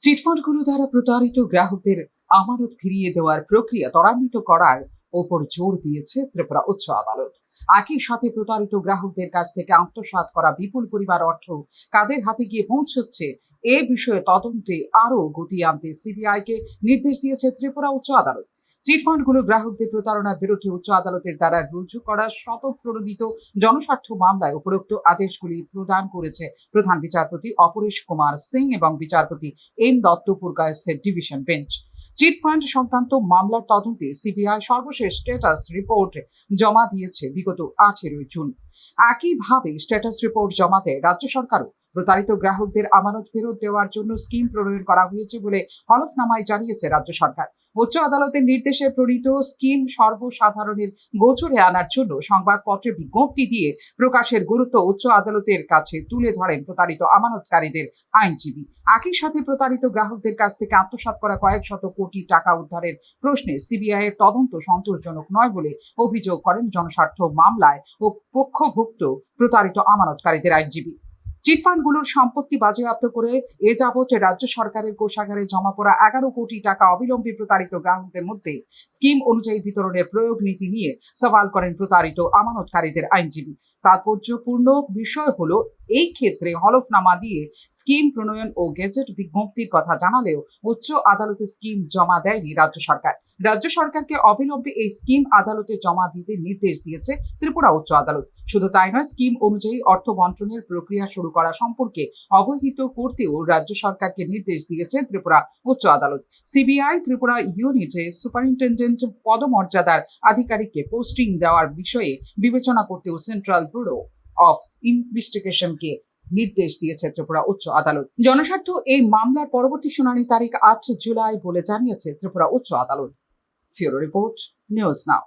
চিটফান্ডগুলো দ্বারা প্রতারিত গ্রাহকদের আমানত ফিরিয়ে দেওয়ার প্রক্রিয়া ত্বরান্বিত করার ওপর জোর দিয়েছে ত্রিপুরা উচ্চ আদালত। একই সাথে প্রতারিত গ্রাহকদের কাছ থেকে আত্মসাৎ করা বিপুল পরিমাণ অর্থ কাদের হাতে গিয়ে পৌঁছচ্ছে এ বিষয়ে তদন্তে আরও গতি আনতে সিবিআইকে নির্দেশ দিয়েছে ত্রিপুরা উচ্চ আদালত। চিটফান্ডগুলো গ্রাহকদের প্রতারণার বিরুদ্ধে উচ্চ আদালতের দ্বারা রুজু করা স্বতঃপ্রণোদিত জনস্বার্থ মামলায় উপরোক্ত আদেশগুলি প্রদান করেছে প্রধান বিচারপতি অপরেশ কুমার সিং এবং বিচারপতি এন দত্তপুরকায়স্থের ডিভিশন বেঞ্চ। চিটফান্ড সংক্রান্ত মামলার তদন্তে সিবিআই সর্বশেষ স্ট্যাটাস রিপোর্ট জমা দিয়েছে বিগত 18 জুন। একইভাবে স্ট্যাটাস রিপোর্ট জমাতে রাজ্য সরকারও প্রতারিত গ্রাহকদের আমানত ফেরত দেওয়ার জন্য স্কিম প্রণয়ন করা হয়েছে বলে হলফনামায় জানিয়েছে রাজ্য সরকার। উচ্চ আদালতের নির্দেশে প্রণীত স্কিম সর্বসাধারণের গোচরে আনার জন্য সংবাদপত্রে বিজ্ঞপ্তি দিয়ে প্রকাশের গুরুত্ব উচ্চ আদালতের কাছে তুলে ধরেন প্রতারিত আমানতকারীদের আইনজীবী। একই সাথে প্রতারিত গ্রাহকদের কাছ থেকে আত্মসাৎ করা কয়েক শত কোটি টাকা উদ্ধারের প্রশ্নে সিবিআই এর তদন্ত সন্তোষজনক নয় বলে অভিযোগ করেন জনস্বার্থ মামলায় ও পক্ষভুক্ত প্রতারিত আমানতকারীদের আইনজীবী। চিটফান্ডগুলোর সম্পত্তি বাজেয়াপ্ত করে এ যাবৎ রাজ্য সরকারের কোষাগারে জমা পড়া 11 কোটি টাকা অবিলম্বে প্রতারিত গ্রাহকদের মধ্যে স্কিম অনুযায়ী বিতরণের প্রয়োগ নীতি নিয়ে সওয়াল করেন প্রতারিত আমানতকারীদের আইনজীবী। তাৎপর্যপূর্ণ বিষয় হলো এই ক্ষেত্রে হলফনামা দিয়ে স্কিম প্রণয়ন ও গেজেট বিজ্ঞপ্তির কথা জানালেও উচ্চ আদালতে স্কিম জমা দেয়নি রাজ্য সরকার। রাজ্য সরকারকে অবিলম্বে এই স্কিম আদালতে জমা দিতে নির্দেশ দিয়েছে ত্রিপুরা উচ্চ আদালত। শুধু তাই নয়, স্কিম অনুযায়ী অর্থ বন্টনের প্রক্রিয়া শুরু করা সম্পর্কে অবহিত করতেও রাজ্য সরকারকে নির্দেশ দিয়েছে ত্রিপুরা উচ্চ আদালত। সিবিআই ত্রিপুরা ইউনিটে সুপারিনটেন্ডেন্ট পদমর্যাদার আধিকারিককে পোস্টিং দেওয়ার বিষয়ে বিবেচনা করতেও সেন্ট্রাল ব্যুরো অফ ইনভেস্টিগেশনকে নির্দেশ দিয়েছে ত্রিপুরা উচ্চ আদালত। জনস্বার্থ এই মামলার পরবর্তী শুনানি তারিখ 8 জুলাই বলে জানিয়েছে ত্রিপুরা উচ্চ আদালত। ফিউরো রিপোর্ট, নিউজ নাও।